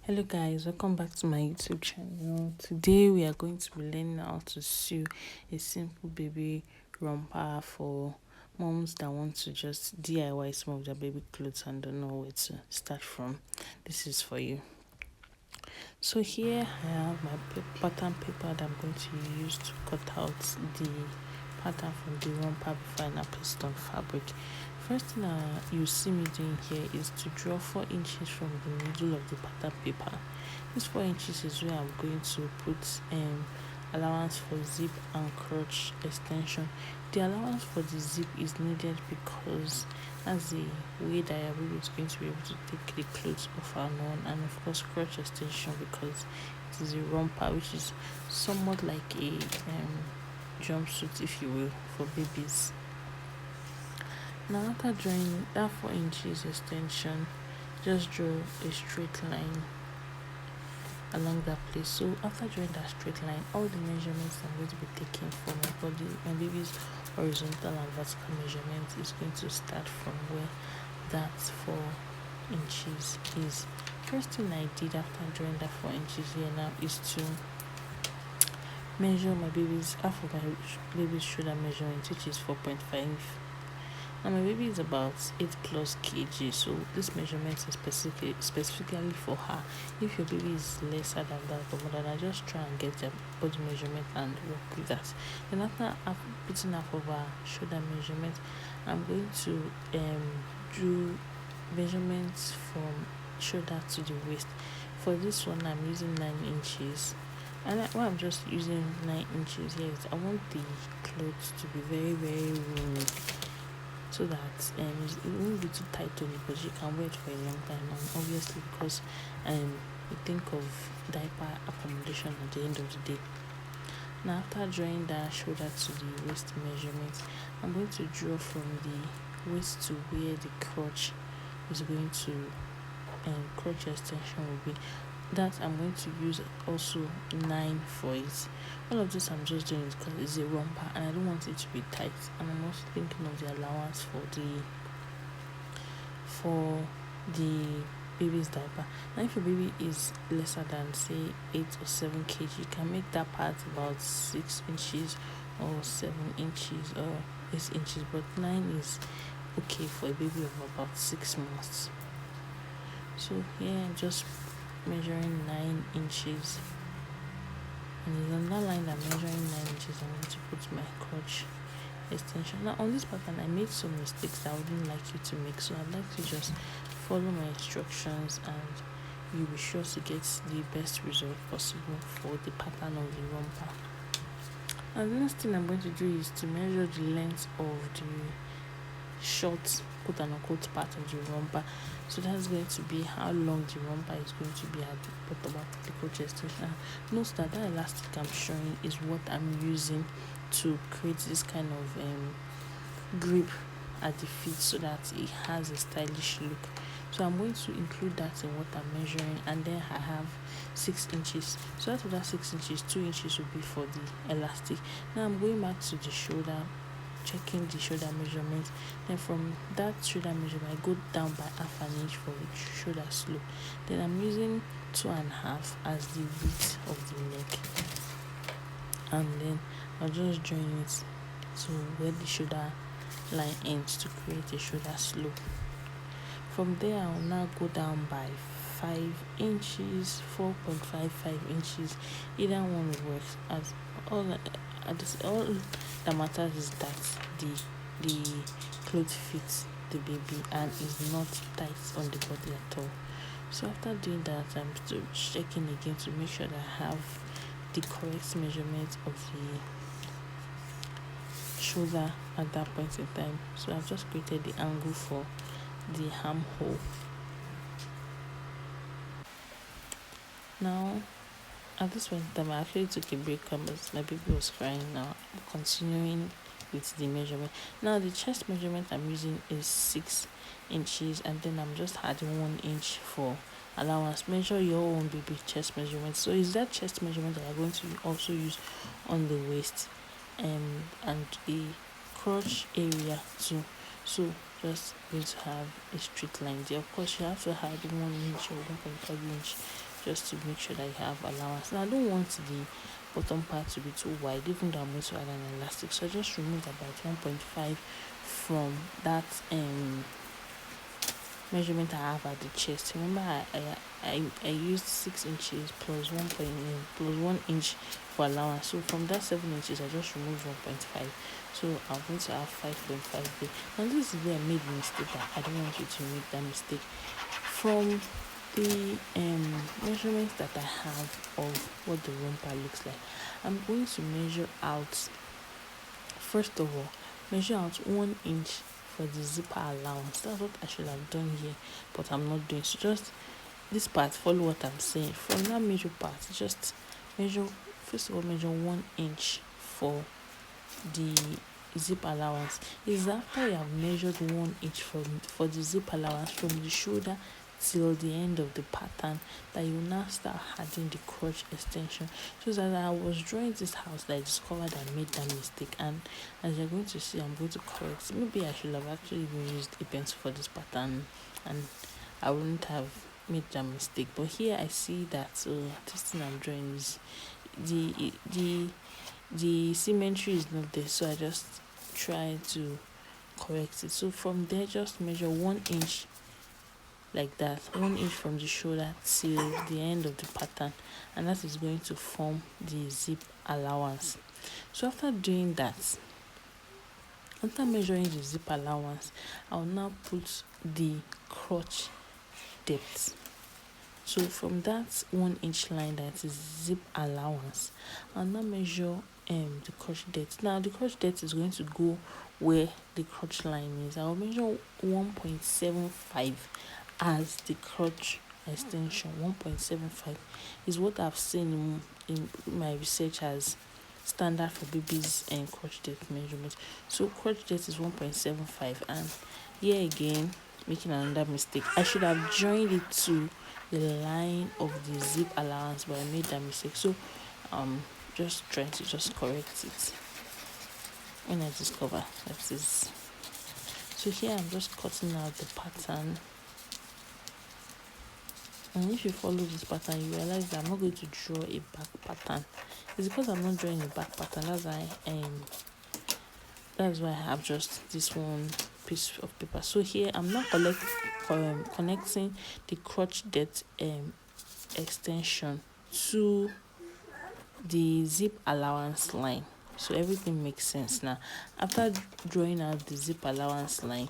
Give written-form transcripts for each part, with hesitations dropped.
Hello guys, welcome back to my YouTube channel. Today we are going to be learning how to sew a simple baby romper for moms that want to just DIY some of their baby clothes and don't know where to start from. This is for you. So here I have my pattern paper that I'm going to use to cut out the pattern from the romper before I now place it on fabric. First thing you see me doing here is to draw 4 inches from the middle of the pattern paper. This 4 inches is where I'm going to put allowance for zip and crotch extension. The allowance for the zip is needed because that's the way that your baby is going to be able to take the clothes off and on, and of course crotch extension because it is a romper, which is somewhat like a jumpsuit, if you will, for babies. Now after drawing that 4 inches extension, just draw a straight line along that place. So after drawing that straight line, all the measurements I'm going to be taking for my baby's horizontal and vertical measurement is going to start from where that 4 inches is. First thing I did after drawing that 4 inches here now is to measure my baby's half of my baby's shoulder measurement, which is 4.5. Now my baby is about 8 plus kg, so this measurement is specifically for her. If your baby is lesser than that or more than that, just try and get their body measurement and work with that. Then after putting half of her shoulder measurement, I'm going to do measurements from shoulder to the waist. For this one, I'm using 9 inches. And why I'm just using 9 inches here is I want the clothes to be very, very roomy, so that it won't be too tight on you, but you can wear it for a long time. And obviously because you think of diaper accommodation at the end of the day. Now after drawing the shoulder to the waist measurement, I'm going to draw from the waist to where the crotch is going to crotch extension will be. That I'm going to use also 9 for it. All of this I'm just doing it because it's a romper and I don't want it to be tight, and I'm also thinking of the allowance for the baby's diaper. Now if your baby is lesser than say 8 or 7 kg, you can make that part about 6 inches or 7 inches or 8 inches, but 9 is okay for a baby of about 6 months. So here I'm just measuring 9 inches, and it's on that line that I'm measuring 9 inches. I'm going to put my crotch extension. Now on this pattern I made some mistakes that I wouldn't like you to make, so I'd like to just follow my instructions and you'll be sure to get the best result possible for the pattern of the romper. And the next thing I'm going to do is to measure the length of the short quote unquote part of the romper. So that's going to be how long the romper is going to be at the bottom of the crotch extension. Note that elastic I'm showing is what I'm using to create this kind of grip at the feet so that it has a stylish look. So I'm going to include that in what I'm measuring, and then I have 6 inches. So out of that 6 inches, 2 inches will be for the elastic. Now I'm going back to the shoulder, checking the shoulder measurement. Then from that shoulder measurement I go down by half an inch for the shoulder slope. Then I'm using 2.5 as the width of the neck, and then I'll just join it to where the shoulder line ends to create a shoulder slope. From there I'll now go down by 5 inches, 4.55 inches. Either one works. As all that matters is that the clothes fits the baby and is not tight on the body at all. So after doing that, I'm still checking again to make sure that I have the correct measurement of the shoulder at that point in time. So I've just created the angle for the armhole. Now at this point in time I actually took a break because my baby was crying. Now I'm continuing with the measurement. Now the chest measurement I'm using is 6 inches, and then I'm just adding 1 inch for allowance. Measure your own baby chest measurement. So is that chest measurement that you're going to also use on the waist and the crotch area too. So just going to have a straight line there. Of course you have to add 1 inch or 1.5 inch just to make sure that you have allowance. Now I don't want the bottom part to be too wide, even though I'm going to add an elastic, so I just remove about 1.5 from that measurement I have at the chest. Remember, I used 6 inches plus 1 inch for allowance. So from that 7 inches, I just removed 1.5. So I'm going to have 5.5 there. Now this is where I made the mistake. I don't want you to make that mistake. From the measurements that I have of what the romper looks like, I'm going to measure out. First of all, measure out 1 inch for the zipper allowance. That's what I should have done here, but I'm not doing. So just this part, follow what I'm saying. From that major part, just measure. First of all, measure 1 inch for the zip allowance. Is after you have measured 1 inch for the zip allowance from the shoulder till the end of the pattern that you now start adding the crotch extension. So as I was drawing this house that I discovered I made that mistake, and as you're going to see, I'm going to correct. Maybe I should have actually even used a pencil for this pattern and I wouldn't have made that mistake. But here I see that this thing I'm drawing is the symmetry is not there, so I just try to correct it. So from there, just measure 1 inch like that, 1 inch from the shoulder till the end of the pattern, and that is going to form the zip allowance. So after doing that, after measuring the zip allowance, I'll now put the crotch depth. So from that 1 inch line that is zip allowance, I'll now measure the crotch depth. Now the crotch depth is going to go where the crotch line is. I'll measure 1.75 as the crotch extension. 1.75 is what I've seen in my research as standard for babies and crotch depth measurement. So crotch depth is 1.75, and here again, making another mistake. I should have joined it to the line of the zip allowance, but I made that mistake. So just trying to just correct it when I discover that is. So here I'm just cutting out the pattern, and if you follow this pattern, you realize that I'm not going to draw a back pattern. It's because I'm not drawing a back pattern. That's why I have just this one piece of paper. So here I'm not connecting the crotch depth extension to the zip allowance line, so everything makes sense now. After drawing out the zip allowance line,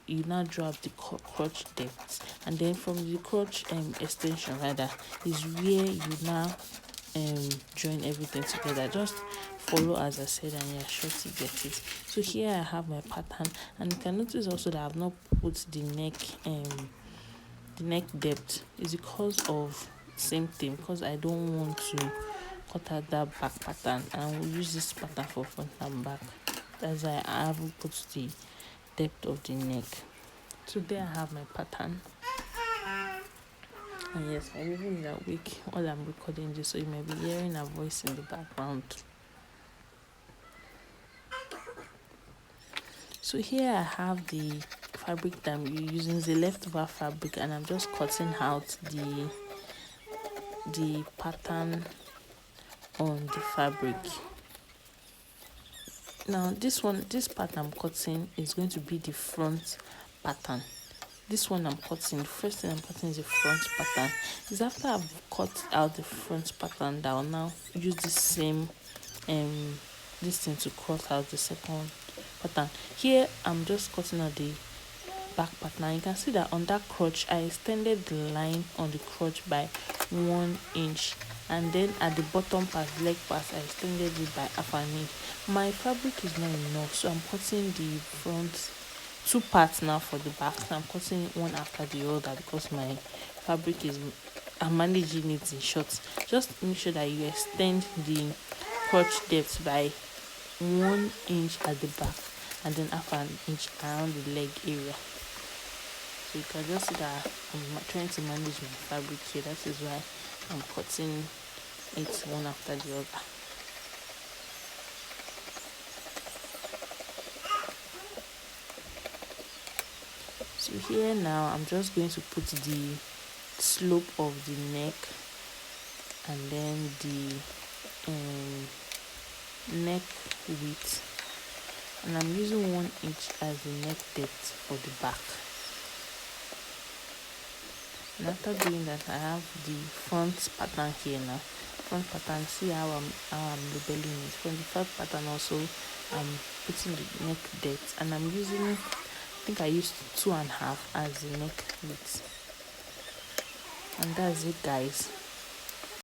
you now draw up the crotch depth, and then from the crotch extension rather is where you now join everything together. Just follow as I said, and you're sure to get it. So here I have my pattern, and you can notice also that I've not put the neck depth. Is because of same thing, because I don't want to cut out that back pattern, and we'll use this pattern for front and back. That's why I haven't put the depth of the neck. So there I have my pattern. And yes, I'm even awake while I'm recording this, so you may be hearing a voice in the background. So here I have the fabric that I'm using, the leftover fabric, and I'm just cutting out the pattern on the fabric. Now this part I'm cutting is going to be the front pattern. This one I'm cutting, first thing I'm cutting is the front pattern. It's after I've cut out the front pattern that I'll now use the same this thing to cut out the second pattern. Here I'm just cutting out the back pattern. You can see that on that crotch I extended the line on the crotch by 1 inch, and then at the bottom part, leg part, I extended it by half an inch. My fabric is not enough, so I'm cutting the front 2 parts now for the back. So I'm cutting one after the other because my fabric I'm managing it in short. Just make sure that you extend the crotch depth by 1 inch at the back, and then half an inch around the leg area. So you can just see that I'm trying to manage my fabric here. That is why I'm cutting it one after the other. So here now I'm just going to put the slope of the neck and then the neck width, and I'm using 1 inch as the neck depth for the back. And after doing that, I have the front pattern here now. Front pattern, see how I'm labeling it. From the front pattern also, I'm putting the neck depth, and I'm using, I think I used 2.5 as the neck width. And that's it, guys.